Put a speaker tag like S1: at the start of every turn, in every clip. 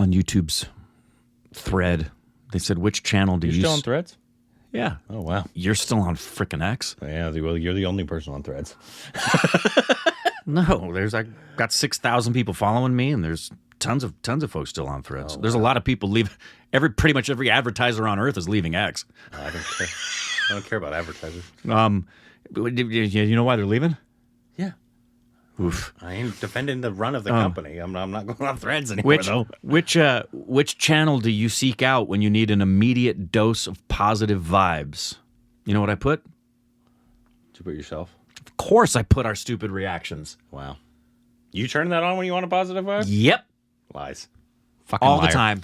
S1: on YouTube's thread. They said, which channel do you...
S2: You're still on Threads?
S1: Yeah.
S2: Oh, wow.
S1: You're still on frickin' X?
S2: Yeah, well, you're the only person on Threads.
S1: No, I got 6,000 people following me, and there's tons of folks still on Threads. There's a lot of people leave. Pretty much every advertiser on earth is leaving X.
S2: I don't care. I don't care about advertisers.
S1: You know why they're leaving?
S2: Yeah.
S1: Oof.
S2: I ain't defending the run of the company. I'm not going on Threads anymore, though.
S1: Which channel do you seek out when you need an immediate dose of positive vibes? You know what I put?
S2: Did you put yourself?
S1: Of course I put our stupid reactions.
S2: Wow. You turn that on when you want a positive vibe?
S1: Yep.
S2: Lies. Fucking
S1: all
S2: liar.
S1: the time.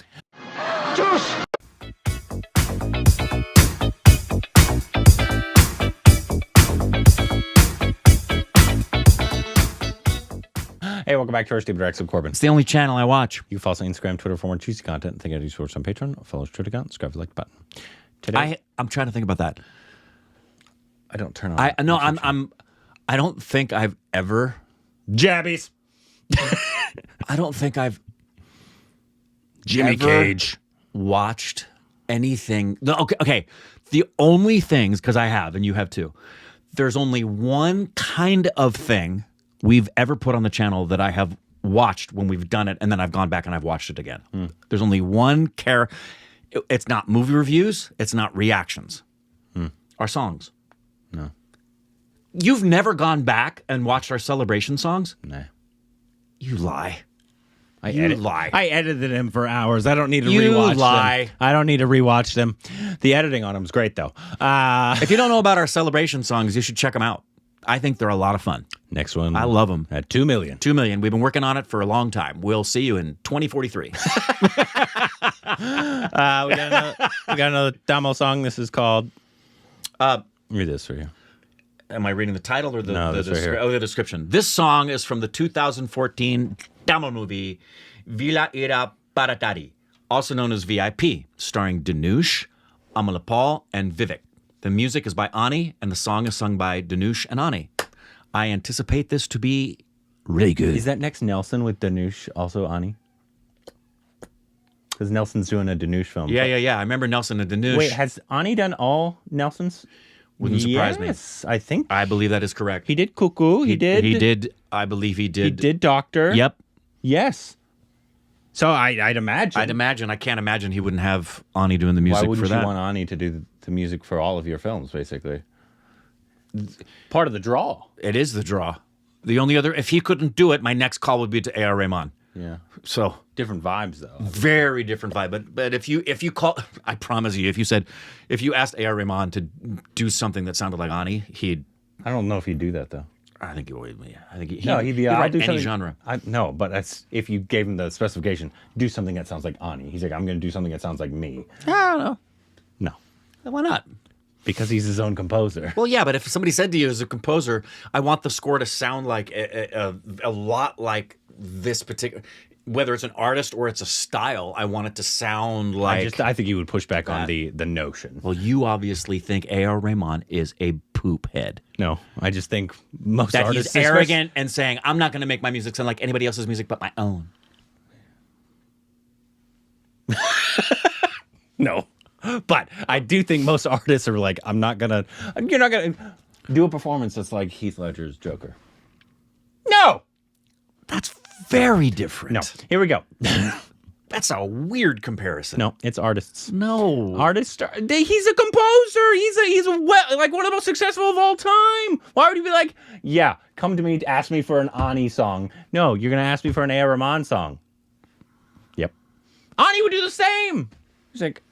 S2: Hey, welcome back to our Stupid Rex of Corbin.
S1: It's the only channel I watch.
S2: You can follow us on Instagram, Twitter for more juicy content. Think I do sports on Patreon. Follow us Twitter account. Subscribe to the like button. Today,
S1: I'm trying to think about that.
S2: I don't turn on.
S1: I don't think I've ever.
S2: Jabbies.
S1: I don't think I've
S2: Jimmy Cage
S1: watched anything. No, okay. The only things, because I have, and you have too. There's only one kind of thing we've ever put on the channel that I have watched when we've done it, and then I've gone back and I've watched it again. There's only one care. It's not movie reviews. It's not reactions. Our songs.
S2: No.
S1: You've never gone back and watched our celebration songs?
S2: Nah.
S1: You lie.
S2: You
S1: lie.
S2: I edited him for hours. I don't need to
S1: You
S2: rewatch
S1: lie.
S2: them. I don't need to rewatch them. The editing on them is great, though.
S1: If you don't know about our celebration songs, you should check them out. I think they're a lot of fun.
S2: Next one.
S1: I love them.
S2: At 2 million.
S1: 2 million. We've been working on it for a long time. We'll see you in 2043.
S2: We got another Damo song. This is called... read this for you.
S1: Am I reading the title or the
S2: the
S1: description? This song is from the 2014 Tamil movie Velai Pattadhaari, also known as VIP, starring Dhanush, Amalapal, and Vivek. The music is by Ani, and the song is sung by Dhanush and Ani. I anticipate this to be really good.
S2: Is that next Nelson with Dhanush also Ani? Because Nelson's doing a Dhanush film.
S1: Yeah. I remember Nelson and Dhanush.
S2: Wait, has Ani done all Nelsons?
S1: Wouldn't surprise me.
S2: Yes, I think.
S1: I believe that is correct.
S2: He did Cuckoo. He did.
S1: I believe he did.
S2: He did Doctor.
S1: Yep.
S2: Yes. So I'd imagine.
S1: I can't imagine he wouldn't have Ani doing the music for that.
S2: Why wouldn't you want Ani to do the music for all of your films, basically? Part of the draw.
S1: It is the draw. The only other, if he couldn't do it, my next call would be to A.R. Rahman.
S2: Yeah.
S1: So
S2: different vibes, though.
S1: Very different vibe. But if you call, I promise you, if you asked A.R. Rahman to do something that sounded like Ani, he'd.
S2: I don't know if he'd do that though.
S1: I think he would. Yeah. I think
S2: he'd be.
S1: I'll
S2: I'll do
S1: any
S2: something,
S1: genre.
S2: No, but that's if you gave him the specification. Do something that sounds like Ani. He's like, I'm going to do something that sounds like me.
S1: I don't know.
S2: No.
S1: Why not?
S2: Because he's his own composer.
S1: Well, yeah, but if somebody said to you as a composer, I want the score to sound like a lot like this particular, whether it's an artist or it's a style, I want it to sound like...
S2: I think you would push back on the notion.
S1: Well, you obviously think A.R. Rahman is a poop head.
S2: No, I just think most
S1: that
S2: artists...
S1: That he's arrogant and saying, I'm not going to make my music sound like anybody else's music but my own.
S2: No. But I do think most artists are like, you're not going to do a performance that's like Heath Ledger's Joker. No! That's very different. No. Here we go.
S1: That's a weird comparison.
S2: No, it's artists.
S1: No.
S2: He's a composer. He's like one of the most successful of all time. Why would he be like, yeah, come to me, ask me for an Ani song. No, you're going to ask me for an A.R. Rahman song. Yep. Ani would do the same. He's like,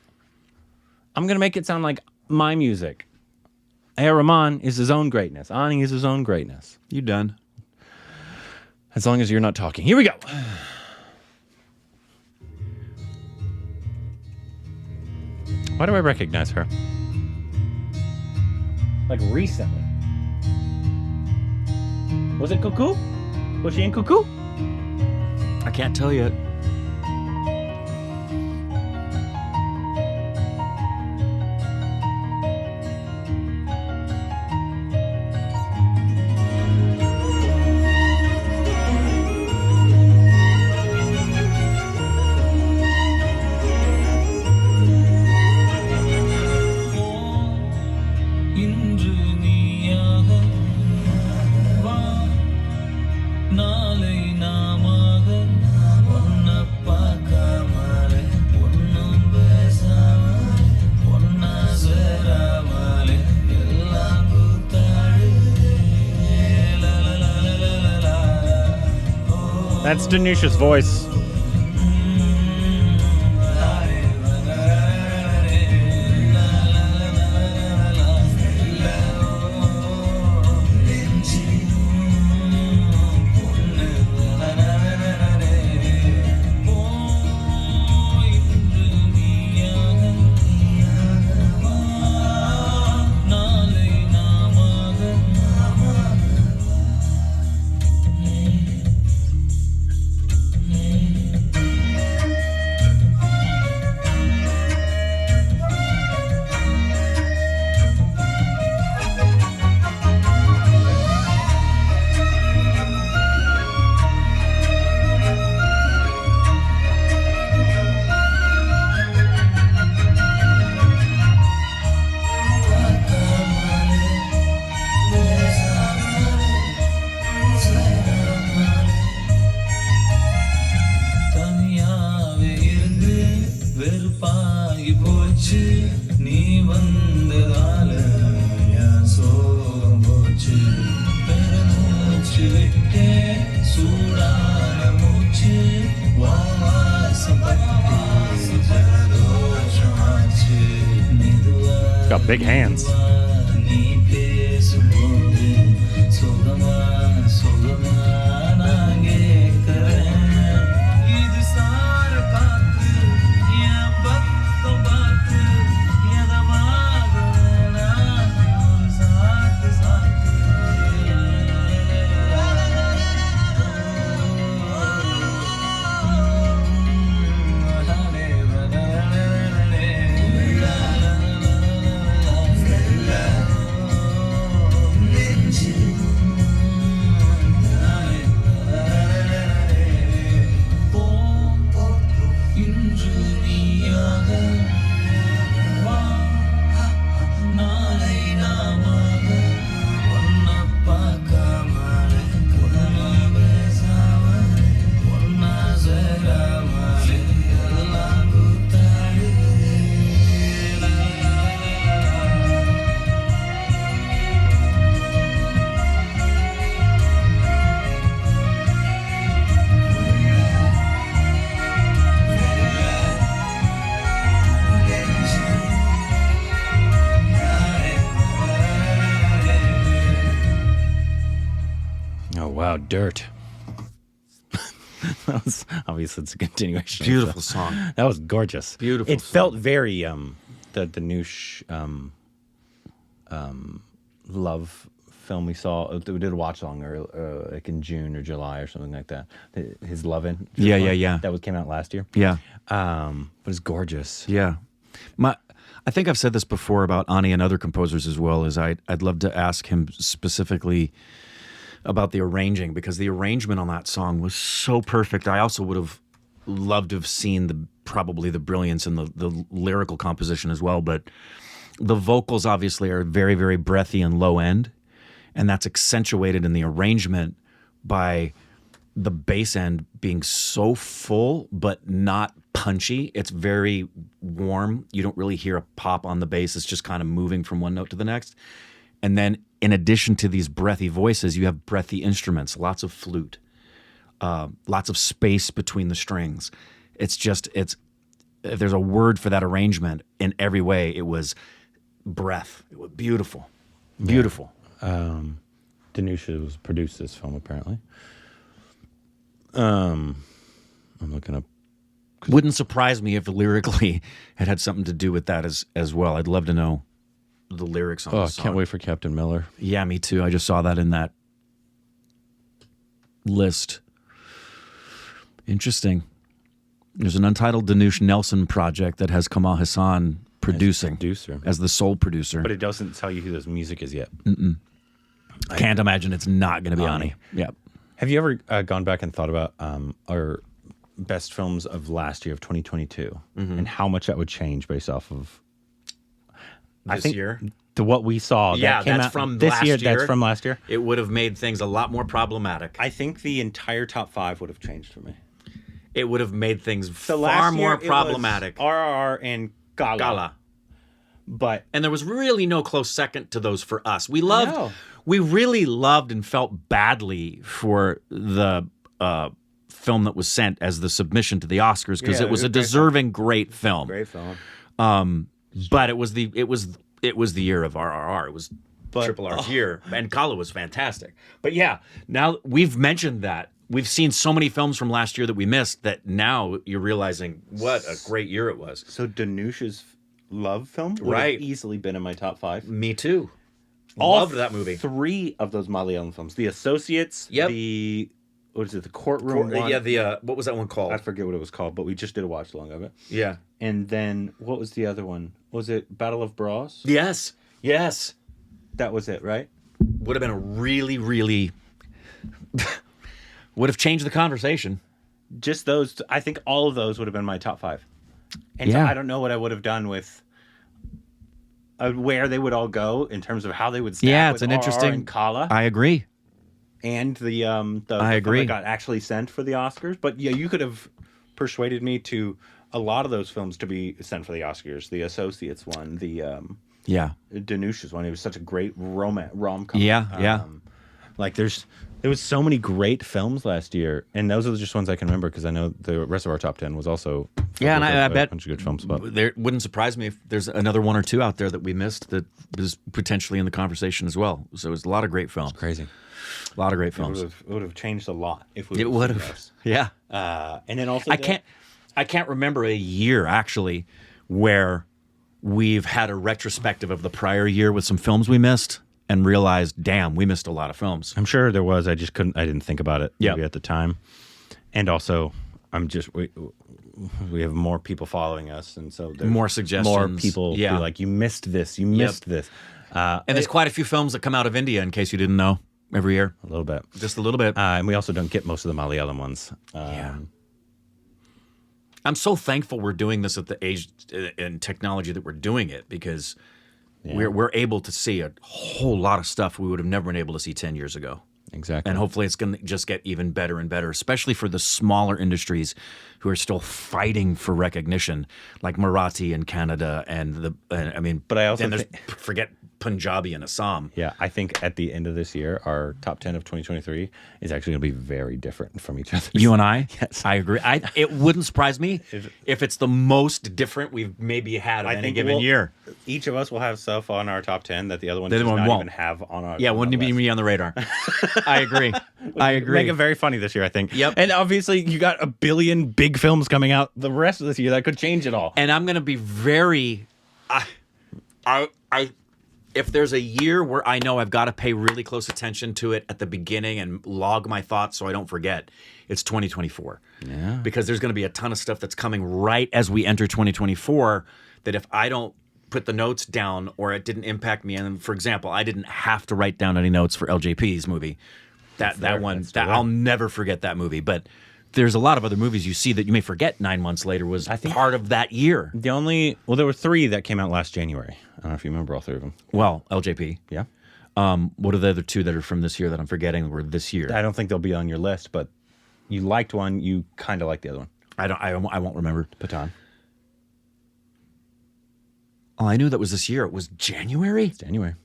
S2: I'm going to make it sound like my music. A.R. Rahman is his own greatness. Ani is his own greatness.
S1: You done.
S2: As long as you're not talking. Here we go. Why do I recognize her? Like recently. Was it Cuckoo? Was she in Cuckoo?
S1: I can't tell you.
S2: That's Danusha's voice. Got big hands. Wow, Dirt. That was, obviously, it's a continuation.
S1: Beautiful song.
S2: That was gorgeous.
S1: Beautiful.
S2: It felt very the Noosh love film we saw. We did a watch along like in June or July or something like that. His Lovin'.
S1: Yeah.
S2: That came out last year.
S1: Yeah.
S2: But it's gorgeous.
S1: Yeah. I think I've said this before about Ani and other composers as well, is I'd love to ask him specifically about the arranging, because the arrangement on that song was so perfect. I also would have loved to have seen probably the brilliance in the lyrical composition as well, but the vocals obviously are very, very breathy and low end, and that's accentuated in the arrangement by the bass end being so full but not punchy. It's very warm. You don't really hear a pop on the bass. It's just kind of moving from one note to the next. And then in addition to these breathy voices, you have breathy instruments, lots of flute, lots of space between the strings. It's if there's a word for that arrangement in every way, it was breath. It was beautiful. Beautiful.
S2: Danusha was produced this film, apparently. I'm looking up.
S1: Wouldn't surprise me if lyrically it had something to do with that as well. I'd love to know the lyrics on the song.
S2: Can't wait for Captain Miller.
S1: Yeah, me too. I just saw that in that list. Interesting. There's an untitled Danush Nelson project that has Kamal Hassan producing as the sole producer.
S2: But it doesn't tell you who this music is yet.
S1: Can't imagine it's not going to be Ani. Yeah.
S2: Have you ever gone back and thought about our best films of last year, of 2022, and how much that would change based off of
S1: This year?
S2: to what we saw?
S1: Yeah,
S2: that came
S1: that's
S2: out
S1: from
S2: this
S1: last
S2: year.
S1: year.
S2: That's from last year.
S1: It would have made things a lot more problematic.
S2: I think the entire top 5 would have changed for me.
S1: It would have made things
S2: So
S1: far
S2: last
S1: more
S2: year, it
S1: problematic.
S2: was RRR and Gala. But
S1: And there was really no close second to those for us. We
S2: No.
S1: really loved and felt badly for the film that was sent as the submission to the Oscars because
S2: Yeah,
S1: it was a
S2: great film.
S1: deserving great film.
S2: Great film.
S1: But it was the year of RRR. It was Triple R's year, and Kala was fantastic. But yeah, now we've mentioned that. We've seen so many films from last year that we missed that now you're realizing what a great year it was.
S2: So Danush's love film would
S1: Right.
S2: have easily been in my top 5.
S1: Me too.
S2: All
S1: Loved that movie.
S2: 3 of those Malayalam films. The Associates,
S1: Yep.
S2: the what is it? The Courtroom one.
S1: Yeah, the what was that one called?
S2: I forget what it was called, but we just did a watch along of it.
S1: Yeah.
S2: And then what was the other one? Was it Battle of Bras?
S1: Yes. Yes.
S2: That was it, right?
S1: Would have been a really, really would have changed the conversation.
S2: Just those. I think all of those would have been my top 5. And so
S1: Yeah.
S2: I don't know what I would have done with where they would all go in terms of how they would stack.
S1: Yeah,
S2: with
S1: it's an
S2: RR
S1: interesting.
S2: and Kala
S1: I agree.
S2: and the film
S1: agree.
S2: that got actually sent for the Oscars. But yeah, you could have persuaded me to a lot of those films to be sent for the Oscars. The Associates one, the
S1: Yeah.
S2: Danush's one. It was such a great rom-com.
S1: Yeah.
S2: Like there was so many great films last year, and those are just ones I can remember because I know the rest of our top 10 was also
S1: Yeah, and I
S2: a
S1: bet
S2: bunch of good films. But
S1: there wouldn't surprise me if there's another one or two out there that we missed that is potentially in the conversation as well. So it was a lot of great films.
S2: crazy.
S1: A lot of great
S2: It
S1: films.
S2: would have changed a lot if we.
S1: It would have. Yeah.
S2: And then also
S1: I can't remember a year actually where we've had a retrospective of the prior year with some films we missed and realized, damn, we missed a lot of films.
S2: I'm sure there was. I just couldn't. I didn't think about it
S1: Yep.
S2: maybe at the time. And also, we have more people following us, and so there's
S1: More suggestions.
S2: More people
S1: Yeah.
S2: be like, "You missed this. You missed this."
S1: And there's quite a few films that come out of India, in case you didn't know, every year.
S2: A little bit.
S1: Just a little bit.
S2: And we also don't get most of the Malayalam ones.
S1: Yeah. I'm so thankful we're doing this at the age and technology that we're doing it because we're able to see a whole lot of stuff we would have never been able to see 10 years ago.
S2: Exactly.
S1: And hopefully it's going to just get even better and better, especially for the smaller industries who are still fighting for recognition, like Marathi in Canada
S2: But I also
S1: then there's forget Punjabi and Assam.
S2: Yeah, I think at the end of this year, our top 10 of 2023 is actually going to be very different from each other.
S1: You and I?
S2: Yes.
S1: I agree. It wouldn't surprise me if it's the most different we've maybe had of any given year.
S2: Each of us will have stuff on our top 10 that the other one
S1: The
S2: does
S1: other one
S2: not
S1: won't.
S2: even have on our
S1: Yeah, wouldn't be
S2: list.
S1: me on the radar. I agree. I agree.
S2: Make it very funny this year, I think.
S1: Yep.
S2: And obviously, you got a billion big films coming out the rest of this year that could change it all.
S1: And I'm going to be very, if there's a year where I know I've got to pay really close attention to it at the beginning and log my thoughts so I don't forget, it's 2024.
S2: Yeah.
S1: Because there's going to be a ton of stuff that's coming right as we enter 2024 that if I don't put the notes down or it didn't impact me, and for example, I didn't have to write down any notes for LJP's movie. I'll never forget that movie. But there's a lot of other movies you see that you may forget 9 months later was part of that year.
S2: There were 3 that came out last January. I don't know if you remember all 3 of them.
S1: Well, LJP.
S2: Yeah.
S1: What are the other 2 that are from this year that I'm forgetting were this year?
S2: I don't think they'll be on your list, but you liked one, you kind of liked the other one.
S1: I won't remember.
S2: Patan.
S1: Oh, I knew that was this year. It was January?
S2: It's January.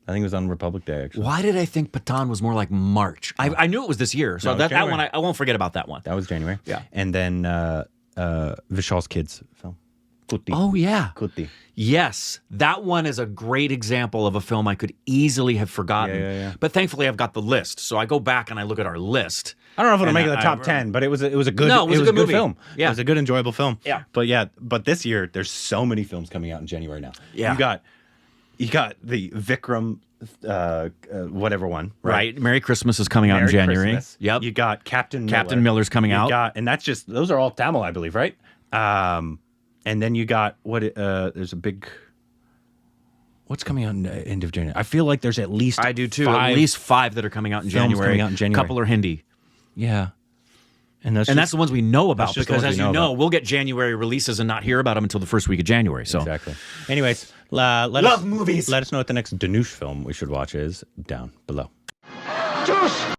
S2: I think it was on Republic Day, actually.
S1: Why did I think Patan was more like March? I knew it was this year. So
S2: No,
S1: that
S2: January.
S1: one, I won't forget about that one.
S2: That was January.
S1: Yeah.
S2: And then Vishal's kids film. Kuti.
S1: Oh, yeah.
S2: Kuti.
S1: Yes. That one is a great example of a film I could easily have forgotten.
S2: Yeah.
S1: But thankfully, I've got the list. So I go back and I look at our list.
S2: I don't know if it'll
S1: And
S2: make it the
S1: I-
S2: top 10, but it was a good.
S1: No, it was a good movie.
S2: film.
S1: Yeah.
S2: It was a good, enjoyable film.
S1: Yeah.
S2: But this year there's so many films coming out in January now.
S1: Yeah.
S2: You got the Vikram, whatever one,
S1: Right. Merry Christmas is coming out in
S2: Merry
S1: January.
S2: Christmas.
S1: Yep.
S2: You got Captain
S1: Miller's coming out.
S2: And that's just those are all Tamil, I believe, right? And then you got there's a big. What's coming out in the end of January? I feel like there's at least
S1: I do too.
S2: 5
S1: At least 5 that are coming out in
S2: films
S1: January.
S2: coming out in January.
S1: A couple are Hindi.
S2: Yeah. And
S1: And that's the ones we know about
S2: just the
S1: because,
S2: ones
S1: as
S2: we
S1: you
S2: know
S1: know, we'll get January releases and not hear about them until the first week of January. So
S2: exactly. Anyways, let
S1: Love movies.
S2: Let us know what the next Danush film we should watch is down below.
S3: Juice!